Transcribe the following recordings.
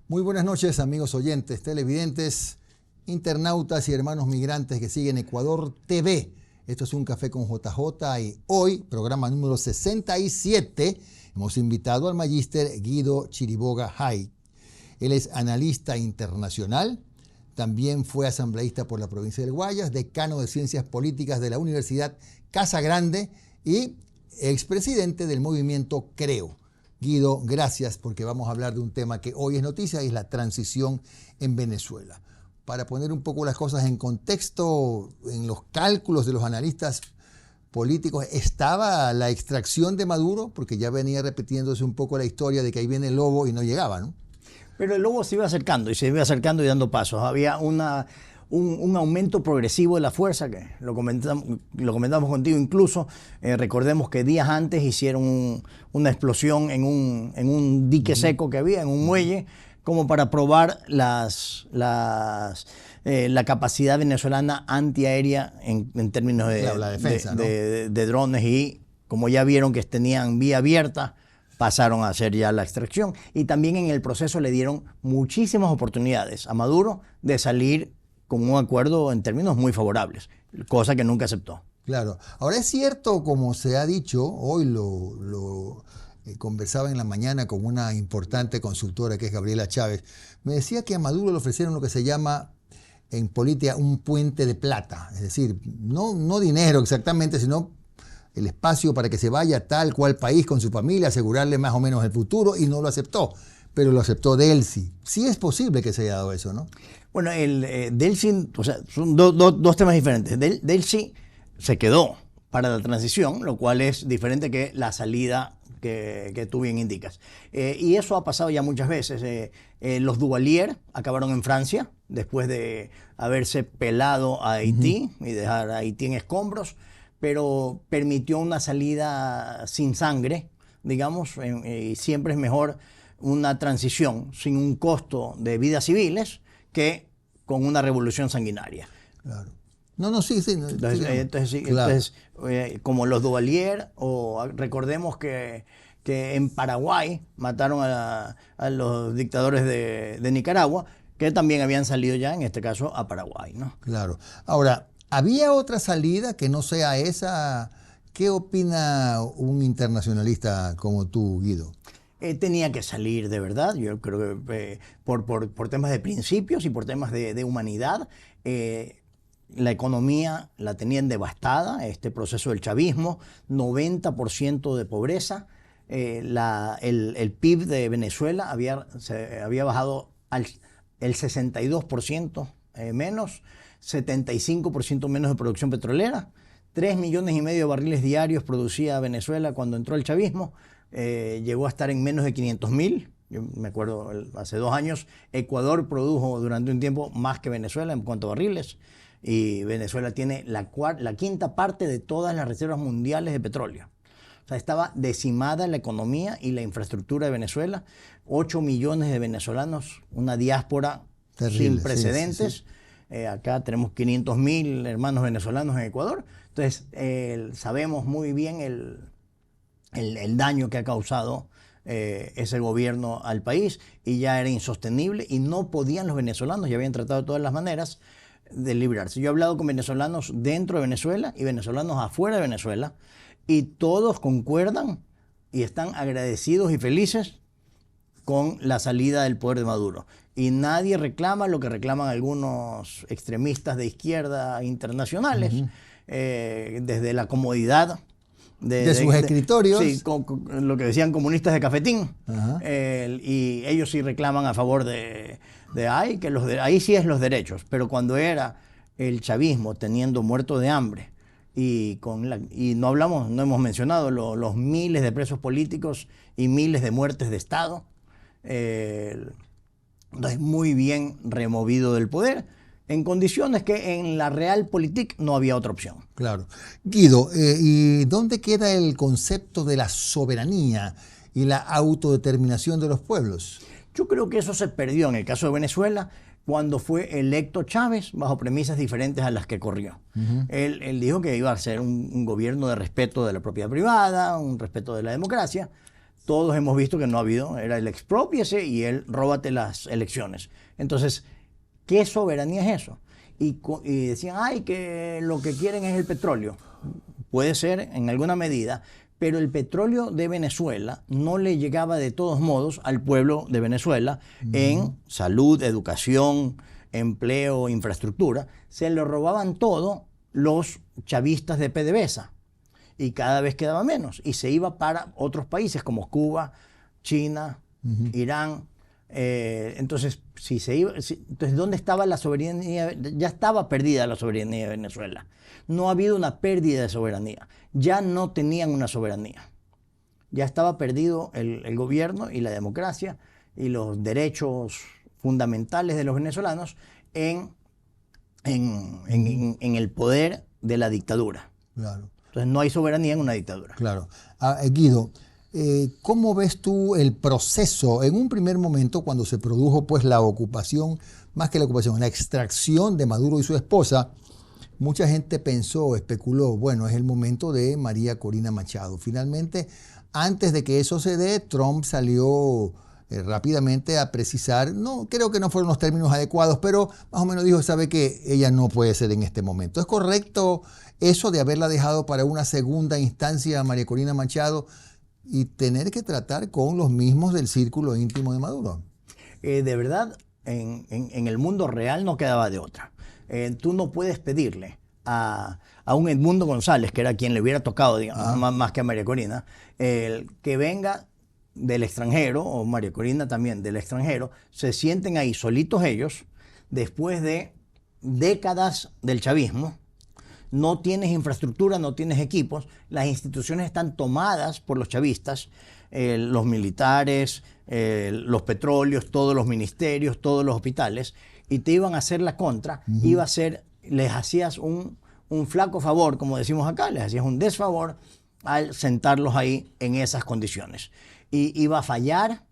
Muy buenas noches, amigos oyentes, televidentes, internautas y hermanos migrantes que siguen Ecuador TV. Esto es Un Café con JJ y hoy, programa número 67, hemos invitado al magíster Guido Chiriboga Jay. Él es analista internacional, también fue asambleísta por la provincia del Guayas, decano de Ciencias Políticas de la Universidad Casa Grande y expresidente del movimiento CREO. Guido, gracias, porque vamos a hablar de un tema que hoy es noticia y es la transición en Venezuela. Para poner un poco las cosas en contexto, en los cálculos de los analistas políticos, ¿estaba la extracción de Maduro? Porque ya venía repitiéndose un poco la historia de que ahí viene el lobo y no llegaba, ¿no? Pero el lobo se iba acercando y dando pasos. Había un aumento progresivo de la fuerza, que lo comentamos contigo incluso. Recordemos que días antes hicieron una explosión en un dique seco que había, en un muelle, como para probar la capacidad venezolana antiaérea en términos la defensa, de drones, y como ya vieron que tenían vía abierta, pasaron a hacer ya la extracción. Y también en el proceso le dieron muchísimas oportunidades a Maduro de salir con un acuerdo en términos muy favorables, cosa que nunca aceptó. Claro. Ahora es cierto, como se ha dicho, hoy lo conversaba en la mañana con una importante consultora que es Gabriela Chávez, me decía que a Maduro le ofrecieron lo que se llama en política un puente de plata, es decir, no dinero exactamente, sino el espacio para que se vaya a tal cual país con su familia, asegurarle más o menos el futuro, y no lo aceptó, pero lo aceptó Delcy. Sí es posible que se haya dado eso, ¿no? Bueno, Delcy, o sea, son dos temas diferentes. Delcy se quedó para la transición, lo cual es diferente que la salida que tú bien indicas. Y eso ha pasado ya muchas veces. Los Duvalier acabaron en Francia después de haberse pelado a Haití y dejar a Haití en escombros, pero permitió una salida sin sangre, digamos, y siempre es mejor una transición sin un costo de vidas civiles que con una revolución sanguinaria. Claro. Sí. Entonces, como los Duvalier, o recordemos que en Paraguay mataron a los dictadores de Nicaragua, que también habían salido ya, en este caso, a Paraguay, ¿no? Claro. Ahora, ¿había otra salida que no sea esa? ¿Qué opina un internacionalista como tú, Guido? Tenía que salir de verdad, yo creo que por temas de principios y por temas de humanidad. La economía la tenían devastada, este proceso del chavismo, 90% de pobreza. El PIB de Venezuela había bajado el 62% menos, 75% menos de producción petrolera, 3,5 millones de barriles diarios producía Venezuela cuando entró el chavismo. Llegó a estar en menos de 500,000. Yo me acuerdo, hace 2 años, Ecuador produjo durante un tiempo más que Venezuela en cuanto a barriles, y Venezuela tiene la quinta parte de todas las reservas mundiales de petróleo. O sea, estaba decimada la economía y la infraestructura de Venezuela. 8 millones de venezolanos, una diáspora terrible, sin precedentes. Sí. Acá tenemos 500,000 hermanos venezolanos en Ecuador. Entonces, sabemos muy bien el daño que ha causado ese gobierno al país, y ya era insostenible y no podían los venezolanos, ya habían tratado de todas las maneras de librarse. Yo he hablado con venezolanos dentro de Venezuela y venezolanos afuera de Venezuela, y todos concuerdan y están agradecidos y felices con la salida del poder de Maduro. Y nadie reclama lo que reclaman algunos extremistas de izquierda internacionales, desde la comodidad de sus escritorios. Sí, lo que decían comunistas de cafetín. Y ellos sí reclaman a favor de que ahí sí es los derechos. Pero cuando era el chavismo teniendo muertos de hambre, y no hemos mencionado los miles de presos políticos y miles de muertes de Estado, entonces muy bien removido del poder, en condiciones que en la realpolitik no había otra opción. Claro. Guido, ¿y dónde queda el concepto de la soberanía y la autodeterminación de los pueblos? Yo creo que eso se perdió en el caso de Venezuela cuando fue electo Chávez bajo premisas diferentes a las que corrió. Él dijo que iba a ser un gobierno de respeto de la propiedad privada, un respeto de la democracia, todos hemos visto que no ha habido, era el exprópiese y él róbate las elecciones. Entonces, ¿qué soberanía es eso? Y decían, ay, que lo que quieren es el petróleo. Puede ser en alguna medida, pero el petróleo de Venezuela no le llegaba de todos modos al pueblo de Venezuela en salud, educación, empleo, infraestructura. Se lo robaban todo los chavistas de PDVSA y cada vez quedaba menos y se iba para otros países como Cuba, China, Irán. Entonces, entonces, ¿dónde estaba la soberanía? Ya estaba perdida la soberanía de Venezuela. No ha habido una pérdida de soberanía. Ya no tenían una soberanía. Ya estaba perdido el gobierno y la democracia y los derechos fundamentales de los venezolanos en el poder de la dictadura. Claro. Entonces, no hay soberanía en una dictadura. Claro. Guido, ¿cómo ves tú el proceso en un primer momento cuando se produjo pues la ocupación, más que la ocupación, la extracción de Maduro y su esposa? Mucha gente pensó, especuló, bueno, es el momento de María Corina Machado. Finalmente, antes de que eso se dé, Trump salió rápidamente a precisar, no creo que no fueron los términos adecuados, pero más o menos dijo, sabe que ella no puede ser en este momento. ¿Es correcto eso de haberla dejado para una segunda instancia a María Corina Machado y tener que tratar con los mismos del círculo íntimo de Maduro? De verdad, en el mundo real no quedaba de otra. Tú no puedes pedirle a un Edmundo González, que era quien le hubiera tocado, digamos, más que a María Corina, que venga del extranjero, o María Corina también del extranjero, se sienten ahí solitos ellos, después de décadas del chavismo. No tienes infraestructura, no tienes equipos, las instituciones están tomadas por los chavistas, los militares, los petróleos, todos los ministerios, todos los hospitales, y te iban a hacer la contra, iba a ser, les hacías un flaco favor, como decimos acá, les hacías un desfavor al sentarlos ahí en esas condiciones. Y iba a fallar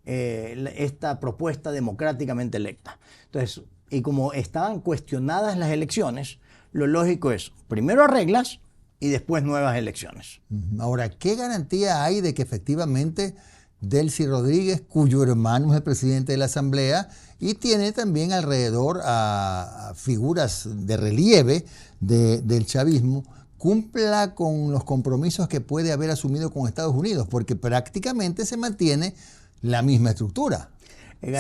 esta propuesta democráticamente electa. Entonces, y como estaban cuestionadas las elecciones, lo lógico es, primero arreglas y después nuevas elecciones. Ahora, ¿qué garantía hay de que efectivamente Delcy Rodríguez, cuyo hermano es el presidente de la Asamblea y tiene también alrededor a figuras de relieve del chavismo, cumpla con los compromisos que puede haber asumido con Estados Unidos? Porque prácticamente se mantiene la misma estructura,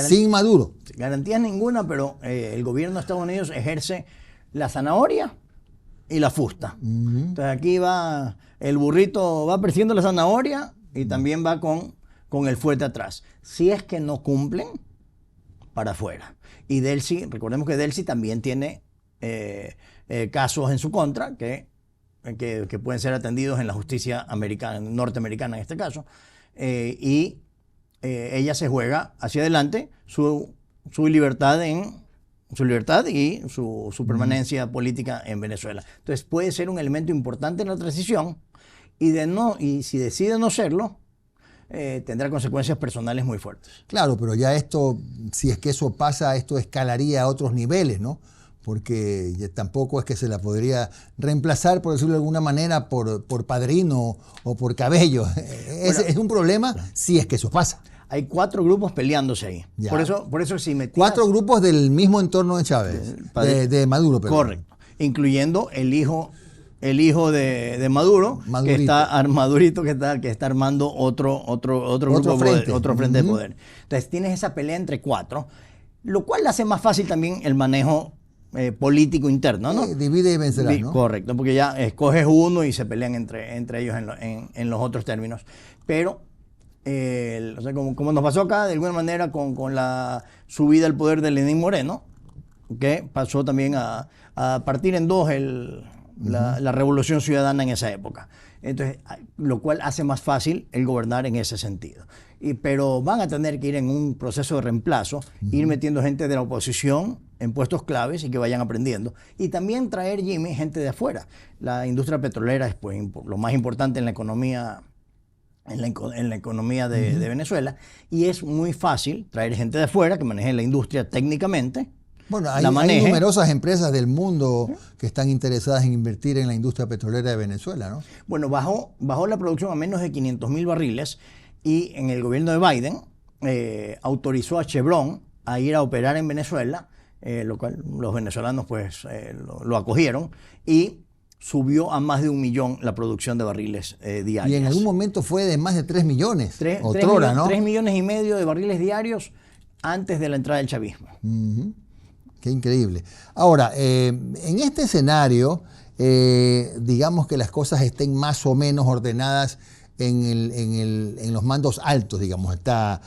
sin Maduro. Garantías ninguna, pero el gobierno de Estados Unidos ejerce la zanahoria y la fusta. Entonces aquí va, el burrito va persiguiendo la zanahoria y también va con el fuerte atrás. Si es que no cumplen, para afuera. Y Delcy, recordemos que Delcy también tiene casos en su contra que pueden ser atendidos en la justicia americana, norteamericana en este caso, y ella se juega hacia adelante su libertad y su permanencia política en Venezuela. Entonces puede ser un elemento importante en la transición y si decide no serlo, tendrá consecuencias personales muy fuertes. Claro, pero ya esto, si es que eso pasa, esto escalaría a otros niveles, ¿no? Porque tampoco es que se la podría reemplazar, por decirlo de alguna manera, por Padrino o por Cabello. Es un problema si es que eso pasa. Hay 4 grupos peleándose ahí. Ya. Por eso si metías... 4 grupos del mismo entorno de Chávez, de Maduro. Perdón. Correcto. Incluyendo el hijo de Maduro, Madurito, que está armando otro frente de poder. Entonces tienes esa pelea entre 4, lo cual hace más fácil también el manejo político interno, ¿no? Divide y vencerás, ¿no? Correcto, porque ya escoges uno y se pelean entre ellos en los otros términos. Pero, o sea, como nos pasó acá, de alguna manera, con la subida al poder de Lenín Moreno, que pasó también a partir en dos la revolución ciudadana en esa época. Entonces, lo cual hace más fácil el gobernar en ese sentido. Pero van a tener que ir en un proceso de reemplazo, ir metiendo gente de la oposición en puestos claves y que vayan aprendiendo. Y también traer, Jimmy, gente de afuera. La industria petrolera es pues, lo más importante en la economía, de Venezuela. Y es muy fácil traer gente de afuera que maneje la industria técnicamente. Bueno, hay numerosas empresas del mundo que están interesadas en invertir en la industria petrolera de Venezuela, ¿no? Bueno, bajó la producción a menos de 500.000 barriles y en el gobierno de Biden autorizó a Chevron a ir a operar en Venezuela, lo cual los venezolanos pues lo acogieron, y subió a más de 1 millón la producción de barriles diarios. Y en algún momento fue de más de 3 millones. 3 millones y medio de barriles diarios antes de la entrada del chavismo. Qué increíble. Ahora, en este escenario, digamos que las cosas estén más o menos ordenadas en los mandos altos, digamos. Está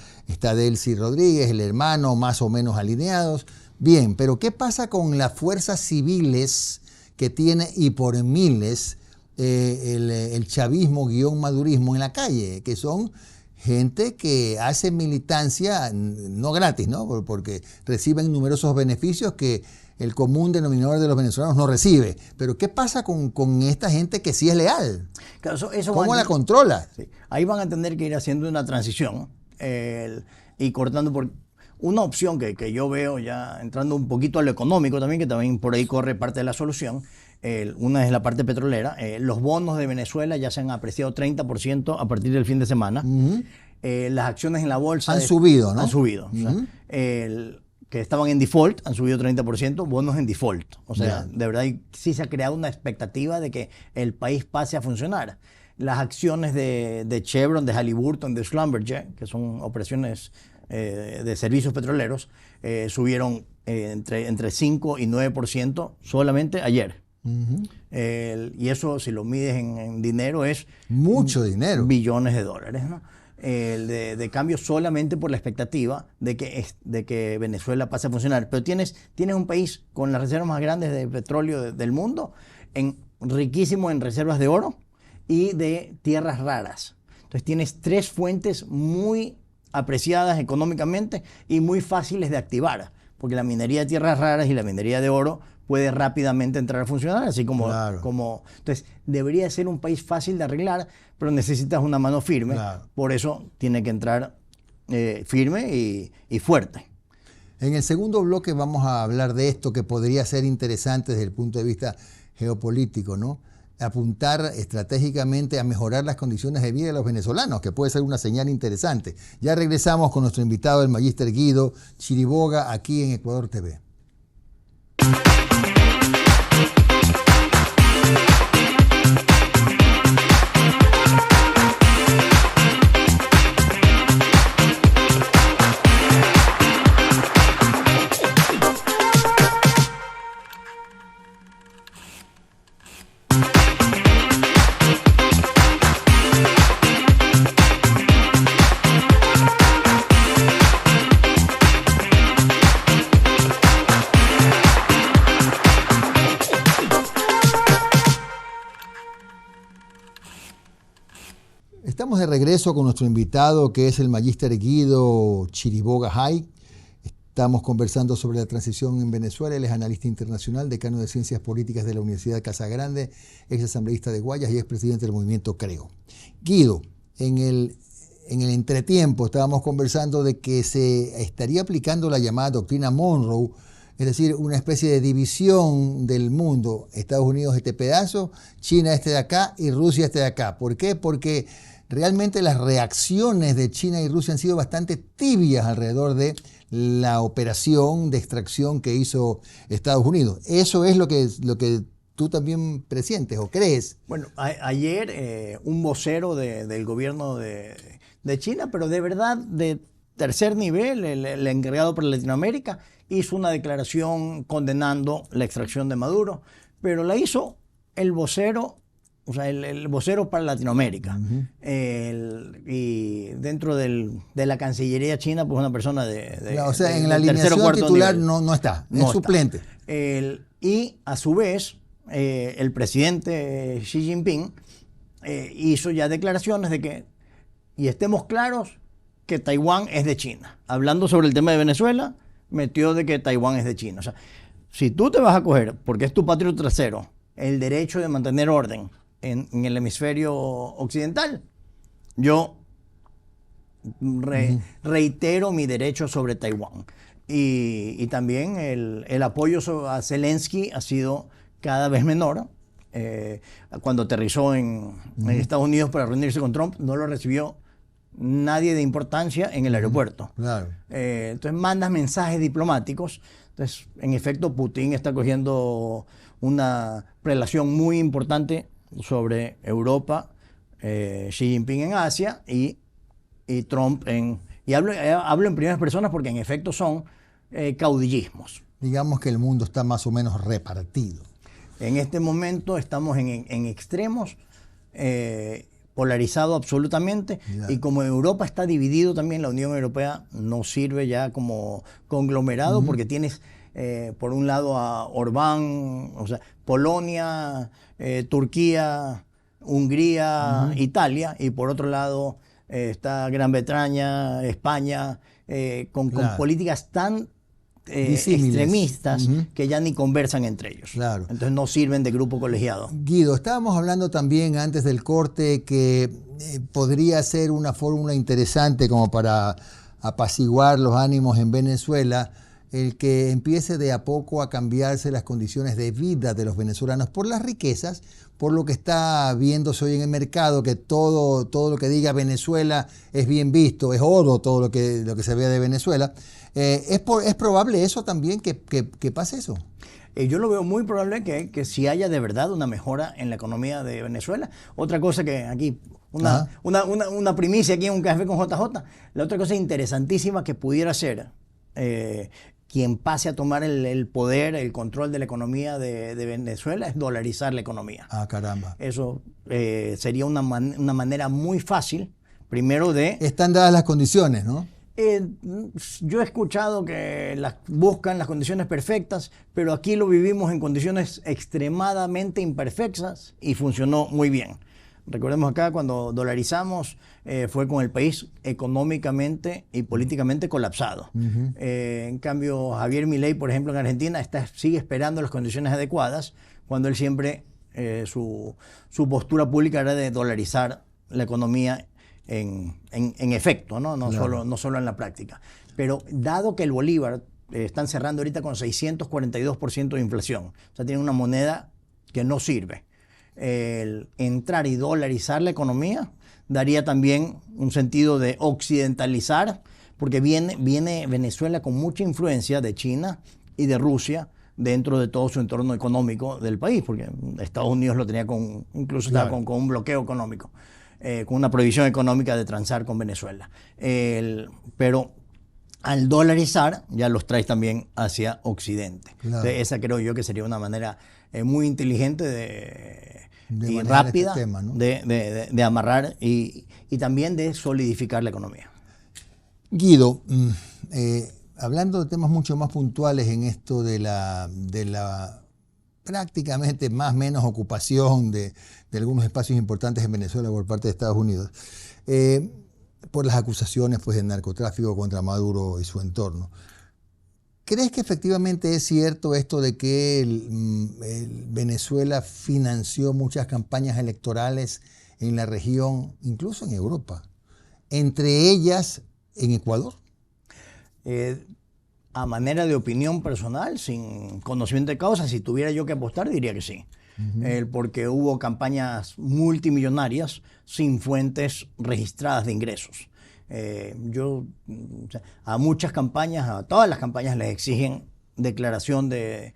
Delcy Rodríguez, el hermano, más o menos alineados. Bien, pero ¿qué pasa con las fuerzas civiles que tiene, y por miles, el chavismo-madurismo en la calle, que son gente que hace militancia no gratis, ¿no? Porque reciben numerosos beneficios que el común denominador de los venezolanos no recibe? Pero ¿qué pasa con esta gente que sí es leal? Claro, ¿Cómo la controla? Sí. Ahí van a tener que ir haciendo una transición y cortando por una opción que yo veo, ya entrando un poquito a lo económico también, que también por ahí corre parte de la solución. Una es la parte petrolera. Los bonos de Venezuela ya se han apreciado 30% a partir del fin de semana. Las acciones en la bolsa han subido, ¿no? Han subido. O sea, que estaban en default han subido 30%, bonos en default. O sea, de verdad sí se ha creado una expectativa de que el país pase a funcionar. Las acciones de Chevron, de Halliburton, de Schlumberger, que son operaciones de servicios petroleros, subieron entre 5 y 9% solamente ayer. Y eso, si lo mides en dinero, es mucho dinero, billones de dólares, ¿no? De cambio, solamente por la expectativa de que Venezuela pase a funcionar. Pero tienes un país con las reservas más grandes de petróleo del mundo, riquísimo en reservas de oro y de tierras raras. Entonces tienes 3 fuentes muy apreciadas económicamente y muy fáciles de activar, porque la minería de tierras raras y la minería de oro puede rápidamente entrar a funcionar, así como... Claro. Entonces, debería ser un país fácil de arreglar, pero necesitas una mano firme. Claro. Por eso tiene que entrar firme y fuerte. En el segundo bloque vamos a hablar de esto que podría ser interesante desde el punto de vista geopolítico, ¿no? Apuntar estratégicamente a mejorar las condiciones de vida de los venezolanos, que puede ser una señal interesante. Ya regresamos con nuestro invitado, el magíster Guido Chiriboga, aquí en Ecuador TV. Estamos de regreso con nuestro invitado, que es el magíster Guido Chiriboga Jai. Estamos conversando sobre la transición en Venezuela. Él es analista internacional, decano de Ciencias Políticas de la Universidad Casagrande, ex asambleísta de Guayas y ex presidente del movimiento Creo. Guido, en el entretiempo estábamos conversando de que se estaría aplicando la llamada doctrina Monroe, es decir, una especie de división del mundo. Estados Unidos este pedazo, China este de acá y Rusia este de acá. ¿Por qué? Porque realmente las reacciones de China y Rusia han sido bastante tibias alrededor de la operación de extracción que hizo Estados Unidos. ¿Eso es lo que tú también presientes o crees? Bueno, ayer un vocero del gobierno de China, pero de verdad de tercer nivel, el encargado para Latinoamérica, hizo una declaración condenando la extracción de Maduro, pero la hizo el vocero, o sea, el vocero para Latinoamérica. Y dentro de la Cancillería china, pues una persona o sea, en la alineación titular no está, es suplente. Y a su vez, el presidente Xi Jinping hizo ya declaraciones de que, y estemos claros, que Taiwán es de China. Hablando sobre el tema de Venezuela, metió de que Taiwán es de China. O sea, si tú te vas a coger, porque es tu patrio trasero, el derecho de mantener orden en el hemisferio occidental, yo reitero mi derecho sobre Taiwán. Y también el apoyo a Zelensky ha sido cada vez menor. Cuando aterrizó en Estados Unidos para reunirse con Trump, no lo recibió nadie de importancia en el aeropuerto. Claro. Entonces mandas mensajes diplomáticos. Entonces, en efecto, Putin está cogiendo una relación muy importante sobre Europa, Xi Jinping en Asia y Trump en... Y hablo en primeras personas porque en efecto son caudillismos. Digamos que el mundo está más o menos repartido. En este momento estamos en extremos, polarizado absolutamente, y como Europa está dividido también, la Unión Europea no sirve ya como conglomerado, porque tienes por un lado a Orbán, o sea, Polonia, Turquía, Hungría, Italia, y por otro lado está Gran Bretaña, España, con políticas tan extremistas que ya ni conversan entre ellos. Claro. Entonces no sirven de grupo colegiado. Guido, estábamos hablando también antes del corte que podría ser una fórmula interesante como para apaciguar los ánimos en Venezuela, el que empiece de a poco a cambiarse las condiciones de vida de los venezolanos por las riquezas, por lo que está viéndose hoy en el mercado, que todo lo que diga Venezuela es bien visto, es oro todo lo que se ve de Venezuela. ¿Es probable eso también, que pase eso? Yo lo veo muy probable que si haya de verdad una mejora en la economía de Venezuela. Otra cosa que aquí, una primicia aquí en un café con JJ, la otra cosa interesantísima que pudiera ser quien pase a tomar el poder, el control de la economía de Venezuela, es dolarizar la economía. Ah, caramba. Eso sería una manera muy fácil, primero de... Están dadas las condiciones, ¿no? Yo he escuchado que buscan las condiciones perfectas, pero aquí lo vivimos en condiciones extremadamente imperfectas y funcionó muy bien. Recordemos acá cuando dolarizamos fue con el país económicamente y políticamente colapsado. En cambio, Javier Milei, por ejemplo, en Argentina sigue esperando las condiciones adecuadas, cuando él siempre su postura pública era de dolarizar la economía en efecto, ¿no? Claro. No solo en la práctica. Pero dado que el bolívar están cerrando ahorita con 642% de inflación, o sea, tiene una moneda que no sirve, el entrar y dolarizar la economía daría también un sentido de occidentalizar, porque viene Venezuela con mucha influencia de China y de Rusia dentro de todo su entorno económico del país, porque Estados Unidos lo tenía incluso estaba con un bloqueo económico, con una prohibición económica de transar con Venezuela. Pero al dolarizar ya los traes también hacia Occidente. Claro. Entonces, esa creo yo que sería una manera muy inteligente y este rápida tema, ¿no? de amarrar y también de solidificar la economía. Guido, hablando de temas mucho más puntuales en esto de la prácticamente más o menos ocupación de algunos espacios importantes en Venezuela por parte de Estados Unidos, por las acusaciones pues, de narcotráfico contra Maduro y su entorno. ¿Crees que efectivamente es cierto esto de que Venezuela financió muchas campañas electorales en la región, incluso en Europa, entre ellas en Ecuador? A manera de opinión personal, sin conocimiento de causa, si tuviera yo que apostar, diría que sí. Porque hubo campañas multimillonarias sin fuentes registradas de ingresos. A muchas campañas, a todas las campañas les exigen declaración de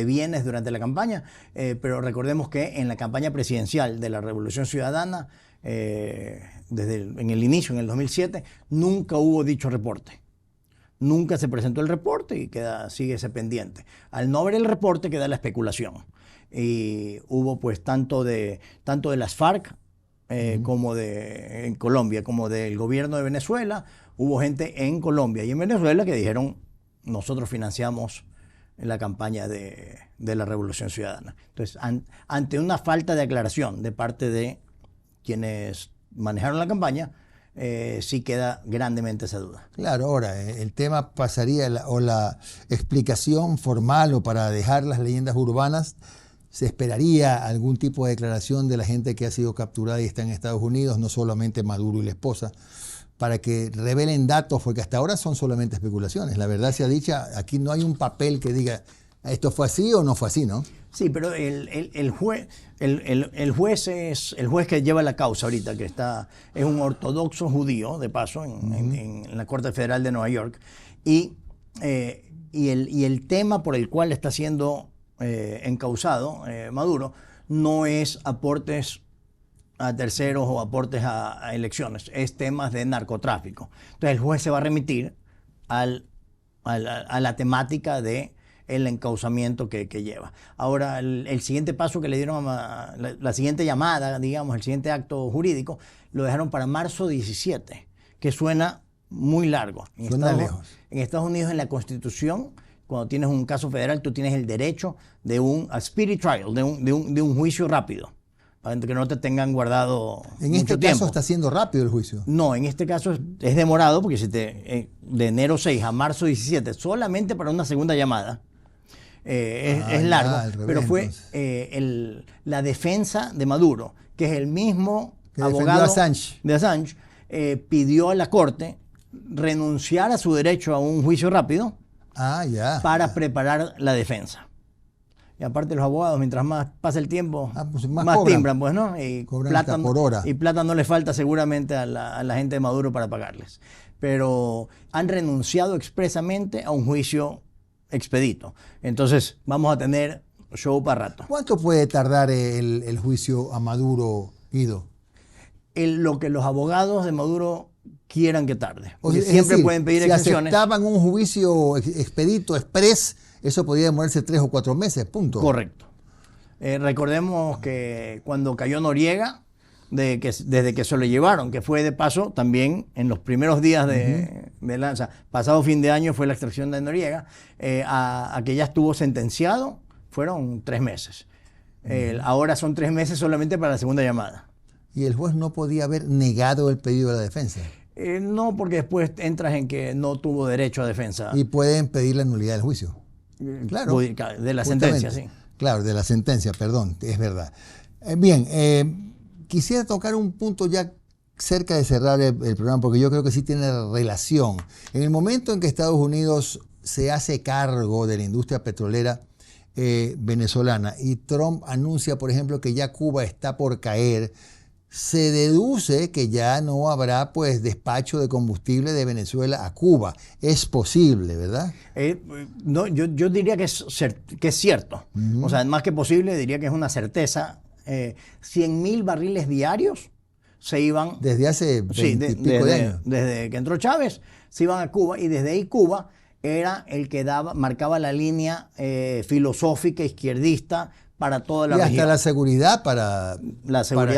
bienes durante la campaña, pero recordemos que en la campaña presidencial de la Revolución Ciudadana, en el inicio, en el 2007, nunca hubo dicho reporte. Nunca se presentó el reporte y sigue ese pendiente. Al no haber el reporte queda la especulación. Y hubo pues tanto de las FARC como en Colombia, como del gobierno de Venezuela, hubo gente en Colombia y en Venezuela que dijeron, nosotros financiamos la campaña de la Revolución Ciudadana. Entonces, ante una falta de aclaración de parte de quienes manejaron la campaña, sí queda grandemente esa duda. Claro, ahora, el tema pasaría, la explicación formal o para dejar las leyendas urbanas, ¿se esperaría algún tipo de declaración de la gente que ha sido capturada y está en Estados Unidos, no solamente Maduro y la esposa, para que revelen datos? Porque hasta ahora son solamente especulaciones. La verdad sea dicha, aquí no hay un papel que diga ¿Esto fue así o no fue así, no? Sí, pero el juez es el juez que lleva la causa ahorita, es un ortodoxo judío, de paso, en la Corte Federal de Nueva York. Y el tema por el cual está siendo encausado Maduro no es aportes a terceros o aportes a elecciones, es temas de narcotráfico. Entonces el juez se va a remitir a la temática de el encauzamiento que lleva. Ahora, el siguiente paso que le dieron, la siguiente llamada, digamos, el siguiente acto jurídico, lo dejaron para marzo 17, que suena muy largo. Suena lejos. En Estados Unidos, en la Constitución, cuando tienes un caso federal, tú tienes el derecho de un speedy trial, de un juicio rápido, para que no te tengan guardado En mucho este tiempo. caso está siendo rápido el juicio. No, en este caso es demorado, porque de enero 6 a marzo 17, solamente para una segunda llamada, es largo, al revés, pero fue la defensa de Maduro, que es el mismo Que abogado Assange. de Assange, pidió a la Corte renunciar a su derecho a un juicio rápido para preparar la defensa. Y aparte los abogados, mientras más pasa el tiempo, pues más cobran. timbran, pues, ¿no? Y Cobran hasta por hora. Y plata no le falta seguramente a la gente de Maduro para pagarles. Pero han renunciado expresamente a un juicio expedito. Entonces vamos a tener show para rato. ¿Cuánto puede tardar el juicio a Maduro, Guido? Lo que los abogados de Maduro quieran que tarde. O sea, Siempre pueden pedir si excepciones. aceptaban un juicio expedito, express, eso podría demorarse 3 o 4 meses, punto. Correcto. Recordemos que cuando cayó Noriega, desde que se lo llevaron, que fue de paso también en los primeros días o sea, pasado fin de año fue la extracción de Noriega, a que ya estuvo sentenciado, fueron 3 meses. Ahora son 3 meses solamente para la segunda llamada. Y el juez no podía haber negado el pedido de la defensa. No, porque después entras en que no tuvo derecho a defensa. Y pueden pedir la nulidad del juicio. Claro. De la sentencia, sí. Claro, de la sentencia, perdón, es verdad. Bien, quisiera tocar un punto ya cerca de cerrar el programa, porque yo creo que sí tiene relación. En el momento en que Estados Unidos se hace cargo de la industria petrolera venezolana y Trump anuncia, por ejemplo, que ya Cuba está por caer, se deduce que ya no habrá pues despacho de combustible de Venezuela a Cuba. Es posible, ¿verdad? No, yo diría que es cierto. O sea, más que posible, diría que es una certeza. 100.000 barriles diarios se iban... Desde hace 20 y pico de años. Desde que entró Chávez, se iban a Cuba, y desde ahí Cuba era el que marcaba la línea filosófica izquierdista para toda la región. Y hasta la seguridad para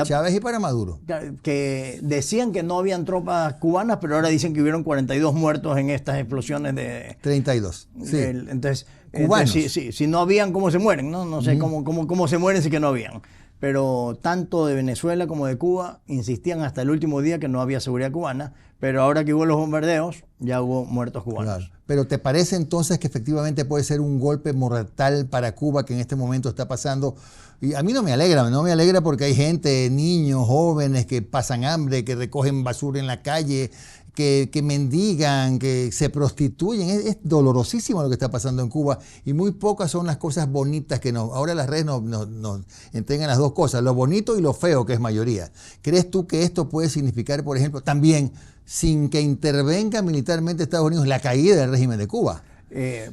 Chávez y para Maduro. Que decían que no habían tropas cubanas, pero ahora dicen que hubieron 42 muertos en estas explosiones de... 32, sí. Entonces, cubanos. Si no habían, ¿cómo se mueren? No sé cómo se mueren si que no habían. Pero tanto de Venezuela como de Cuba insistían hasta el último día que no había seguridad cubana, pero ahora que hubo los bombardeos, ya hubo muertos cubanos. Claro. Pero ¿te parece entonces que efectivamente puede ser un golpe mortal para Cuba que en este momento está pasando? Y a mí no me alegra porque hay gente, niños, jóvenes que pasan hambre, que recogen basura en la calle, que mendigan, que se prostituyen. Es dolorosísimo lo que está pasando en Cuba, y muy pocas son las cosas bonitas que ahora las redes nos entregan las dos cosas, lo bonito y lo feo, que es mayoría. ¿Crees tú que esto puede significar, por ejemplo, también, sin que intervenga militarmente Estados Unidos, la caída del régimen de Cuba?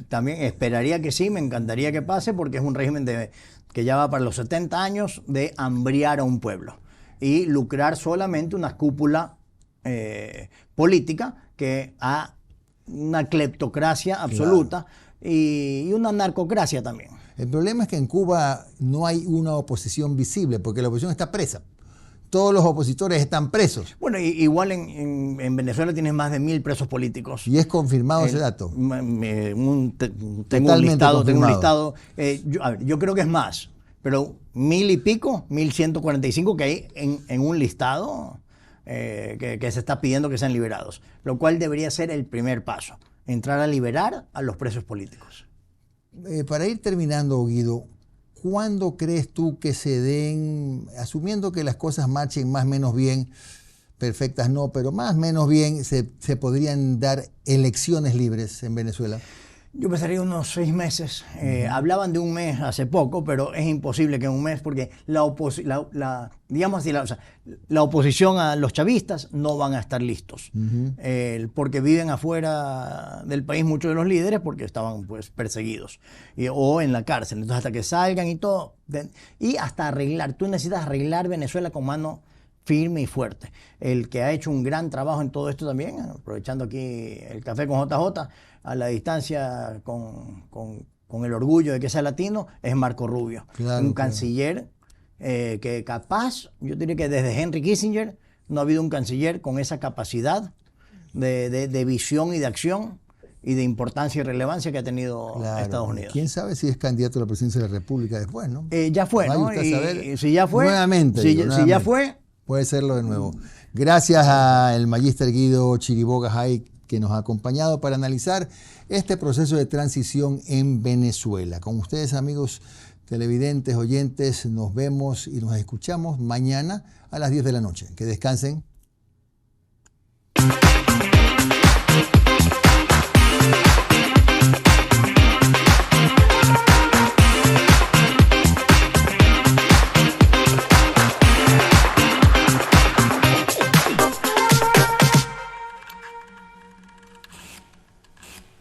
También esperaría que sí, me encantaría que pase, porque es un régimen que ya va para los 70 años de hambriar a un pueblo y lucrar solamente una cúpula política que a una cleptocracia absoluta, claro, y una narcocracia también. El problema es que en Cuba no hay una oposición visible, porque la oposición está presa. Todos los opositores están presos. Bueno, igual en Venezuela tienes más de 1.000 presos políticos. ¿Y es confirmado ese dato? Tengo un listado. Yo creo que es más, pero 1.000 y pico, 1.145 que hay en un listado que se está pidiendo que sean liberados, lo cual debería ser el primer paso, entrar a liberar a los presos políticos. Para ir terminando, Guido, ¿cuándo crees tú que se den, asumiendo que las cosas marchen más o menos bien, perfectas no, pero más o menos bien, se podrían dar elecciones libres en Venezuela? Yo pensaría unos 6 meses. Hablaban de un mes hace poco, pero es imposible que en un mes, porque digamos así, o sea, la oposición a los chavistas no van a estar listos, porque viven afuera del país muchos de los líderes porque estaban pues perseguidos o en la cárcel. Entonces hasta que salgan y todo, y hasta arreglar, tú necesitas arreglar Venezuela con mano firme y fuerte. El que ha hecho un gran trabajo en todo esto también, aprovechando aquí el café con JJ, a la distancia con el orgullo de que sea latino, es Marco Rubio, Claro, un canciller que capaz, yo diría que desde Henry Kissinger no ha habido un canciller con esa capacidad de visión y de acción y de importancia y relevancia que ha tenido claro. Estados Unidos. ¿Quién sabe si es candidato a la presidencia de la República después, no? Ya fue, Vaya ¿no? usted a saber. Y si ya fue, Nuevamente. si Nuevamente. ya fue, puede serlo de nuevo. Gracias al magíster Guido Chiriboga Jay, que nos ha acompañado para analizar este proceso de transición en Venezuela. Con ustedes, amigos televidentes, oyentes, nos vemos y nos escuchamos mañana a las 10 de la noche. Que descansen.